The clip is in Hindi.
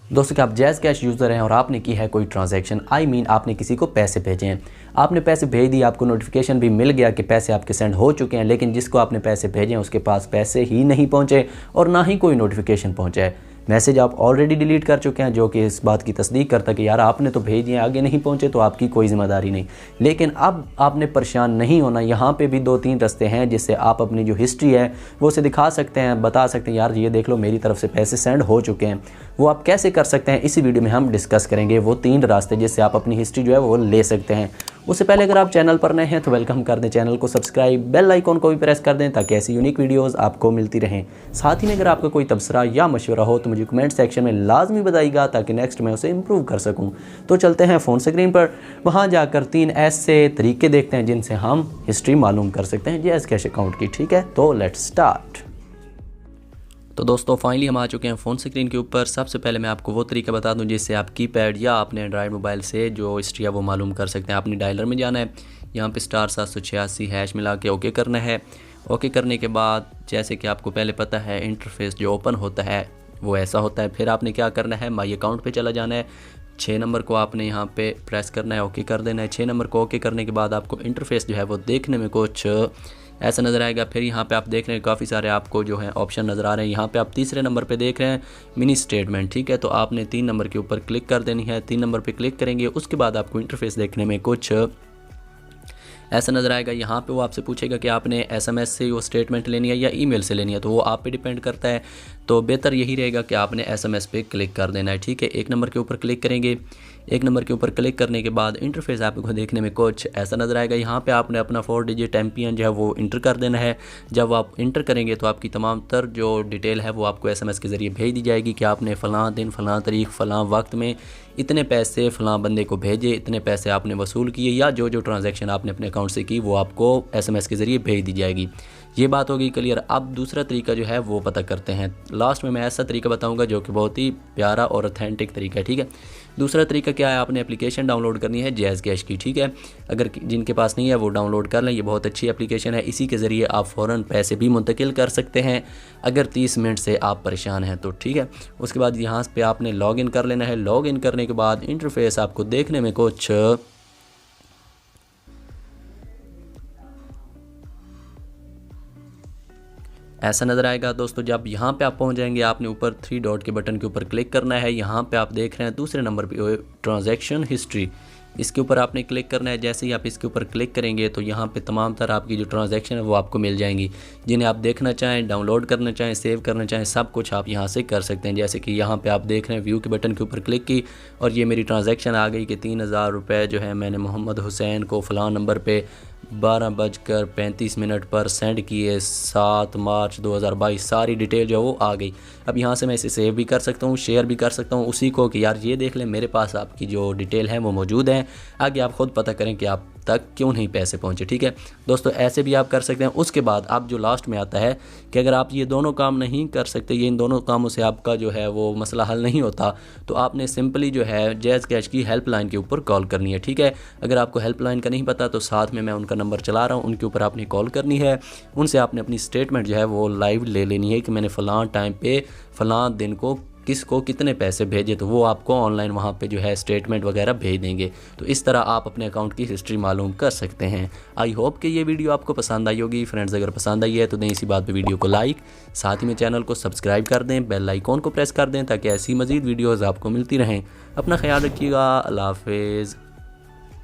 दोस्तों कि आप जैज़ कैश यूज़र हैं और आपने की है कोई ट्रांजैक्शन, आपने किसी को पैसे भेजे हैं, आपने पैसे भेज दिए, आपको नोटिफिकेशन भी मिल गया कि पैसे आपके सेंड हो चुके हैं, लेकिन जिसको आपने पैसे भेजे हैं उसके पास पैसे ही नहीं पहुंचे और ना ही कोई नोटिफिकेशन पहुंचा है। मैसेज आप ऑलरेडी डिलीट कर चुके हैं, जो कि इस बात की तस्दीक करता है कि यार आपने तो भेज दिए, आगे नहीं पहुंचे तो आपकी कोई ज़िम्मेदारी नहीं। लेकिन अब आपने परेशान नहीं होना। यहाँ पे भी 2-3 रास्ते हैं जिससे आप अपनी जो हिस्ट्री है वो उसे दिखा सकते हैं, बता सकते हैं यार ये देख लो मेरी तरफ से पैसे सेंड हो चुके हैं। वो आप कैसे कर सकते हैं इसी वीडियो में हम डिस्कस करेंगे, वो 3 रास्ते जिससे आप अपनी हिस्ट्री जो है वो ले सकते हैं। उससे पहले अगर आप चैनल पर नए हैं तो वेलकम कर दें, चैनल को सब्सक्राइब, बेल आइकॉन को भी प्रेस कर दें ताकि ऐसी यूनिक वीडियोस आपको मिलती रहें। साथ ही में अगर आपका कोई तबसरा या मशवरा हो तो मुझे कमेंट सेक्शन में लाजमी बताइएगा ताकि नेक्स्ट मैं उसे इम्प्रूव कर सकूं। तो चलते हैं फ़ोन स्क्रीन पर, वहां जाकर 3 ऐसे तरीके देखते हैं जिनसे हम हिस्ट्री मालूम कर सकते हैं जैज़ कैश अकाउंट की। ठीक है, तो लेट्स स्टार्ट। तो दोस्तों फाइनली हम आ चुके हैं फ़ोन स्क्रीन के ऊपर। सबसे पहले मैं आपको वो तरीका बता दूं जिससे आप कीपैड या अपने एंड्रॉयड मोबाइल से जो हिस्ट्री है वो मालूम कर सकते हैं। आपने डायलर में जाना है, यहाँ पे *786 हैश मिला के ओके करना है। ओके करने के बाद जैसे कि आपको पहले पता है इंटरफेस जो ओपन होता है वो ऐसा होता है। फिर आपने क्या करना है, माई अकाउंट पे चला जाना है। 6 नंबर को आपने यहाँ पे प्रेस करना है, ओके कर देना है। 6 नंबर को ओके करने के बाद आपको इंटरफेस जो है वो देखने में कुछ ऐसा नज़र आएगा। फिर यहाँ पे आप देख रहे हैं काफ़ी सारे आपको जो है ऑप्शन नज़र आ रहे हैं। यहाँ पे आप तीसरे नंबर पे देख रहे हैं मिनी स्टेटमेंट। ठीक है, तो आपने 3 नंबर के ऊपर क्लिक कर देनी है। 3 नंबर पे क्लिक करेंगे, उसके बाद आपको इंटरफेस देखने में कुछ ऐसा नज़र आएगा। यहाँ पे वो आपसे पूछेगा कि आपने एसएमएस से वो स्टेटमेंट लेनी है या ईमेल से लेनी है, तो वो आप पे डिपेंड करता है। तो बेहतर यही रहेगा कि आपने एसएमएस पे क्लिक कर देना है। ठीक है, 1 नंबर के ऊपर क्लिक करेंगे। 1 नंबर के ऊपर क्लिक करने के बाद इंटरफेस आपको देखने में कुछ ऐसा नज़र आएगा। यहाँ पे आपने अपना 4 डिजिट एमपीएन जो है वो इंटर कर देना है। जब आप इंटर करेंगे तो आपकी तमाम तर जो डिटेल है वो आपको एसएमएस के ज़रिए भेज दी जाएगी कि आपने फ़लाँ दिन, फ़लाँ तारीख, फ़लाँ वक्त में इतने पैसे फ़लाँ बंदे को भेजे, इतने पैसे आपने वसूल किए, या जो जो ट्रांजैक्शन आपने अपने अकाउंट से की वो आपको एसएमएस के ज़रिए भेज दी जाएगी। ये बात होगी क्लियर। अब दूसरा तरीका जो है वो पता करते हैं। लास्ट में मैं ऐसा तरीका बताऊंगा जो कि बहुत ही प्यारा और ऑथेंटिक तरीका है। ठीक है, दूसरा तरीका क्या है, आपने एप्लीकेशन डाउनलोड करनी है जैज़ कैश की। ठीक है, अगर जिनके पास नहीं है वो डाउनलोड कर लें, ये बहुत अच्छी एप्लीकेशन है। इसी के ज़रिए आप फ़ौरन पैसे भी मुंतकिल कर सकते हैं अगर 30 मिनट से आप परेशान हैं तो। ठीक है, उसके बाद यहाँ पे आपने लॉगिन कर लेना है। लॉगिन करने के बाद इंटरफेस आपको देखने में कुछ ऐसा नज़र आएगा। दोस्तों जब यहाँ पे आप पहुँच जाएंगे, आपने ऊपर 3 डॉट के बटन के ऊपर क्लिक करना है। यहाँ पे आप देख रहे हैं दूसरे नंबर पे ट्रांजैक्शन हिस्ट्री, इसके ऊपर आपने क्लिक करना है। जैसे ही आप इसके ऊपर क्लिक करेंगे तो यहाँ पे तमाम तरह आपकी जो ट्रांजैक्शन है वो आपको मिल जाएंगी, जिन्हें आप देखना चाहें, डाउनलोड करना चाहें, सेव करना चाहें, सब कुछ आप यहाँ से कर सकते हैं। जैसे कि यहाँ पे आप देख रहे हैं व्यू के बटन के ऊपर क्लिक की और ये मेरी ट्रांजैक्शन आ गई कि 3000 रुपये जो है मैंने मोहम्मद हुसैन को फ़लाँ नंबर पर 12:35 पर सेंड किए 7 मार्च 2022। सारी डिटेल जो है वो आ गई। अब यहाँ से मैं इसे सेव भी कर सकता हूँ, शेयर भी कर सकता हूँ उसी को कि यार ये देख लें मेरे पास आपकी जो डिटेल है वो मौजूद है। आगे आप ख़ुद पता करें कि आप तक क्यों नहीं पैसे पहुँचे। ठीक है दोस्तों, ऐसे भी आप कर सकते हैं। उसके बाद अब जो लास्ट में आता है कि अगर आप ये दोनों काम नहीं कर सकते, ये इन दोनों कामों से आपका जो है वो मसला हल नहीं होता, तो आपने सिंपली जो है जैज़ कैश की हेल्पलाइन के ऊपर कॉल करनी है। ठीक है, अगर आपको हेल्पलाइन का नहीं पता तो साथ में मैं उनका नंबर चला रहा हूँ, उनके ऊपर आपने कॉल करनी है। उनसे आपने अपनी स्टेटमेंट जो है वो लाइव ले लेनी है कि मैंने फ़लाँ टाइम पे फ़लाँ दिन को किसको कितने पैसे भेजे, तो वो आपको ऑनलाइन वहाँ पे जो है स्टेटमेंट वगैरह भेज देंगे। तो इस तरह आप अपने अकाउंट की हिस्ट्री मालूम कर सकते हैं। आई होप कि ये वीडियो आपको पसंद आई होगी। फ्रेंड्स अगर पसंद आई है तो दें इसी बात पे वीडियो को लाइक, साथ ही में चैनल को सब्सक्राइब कर दें, बेल आइकॉन को प्रेस कर दें ताकि ऐसी मज़ीद वीडियोज़ आपको मिलती रहें। अपना ख्याल रखिएगा। अल्लाह हाफिज़।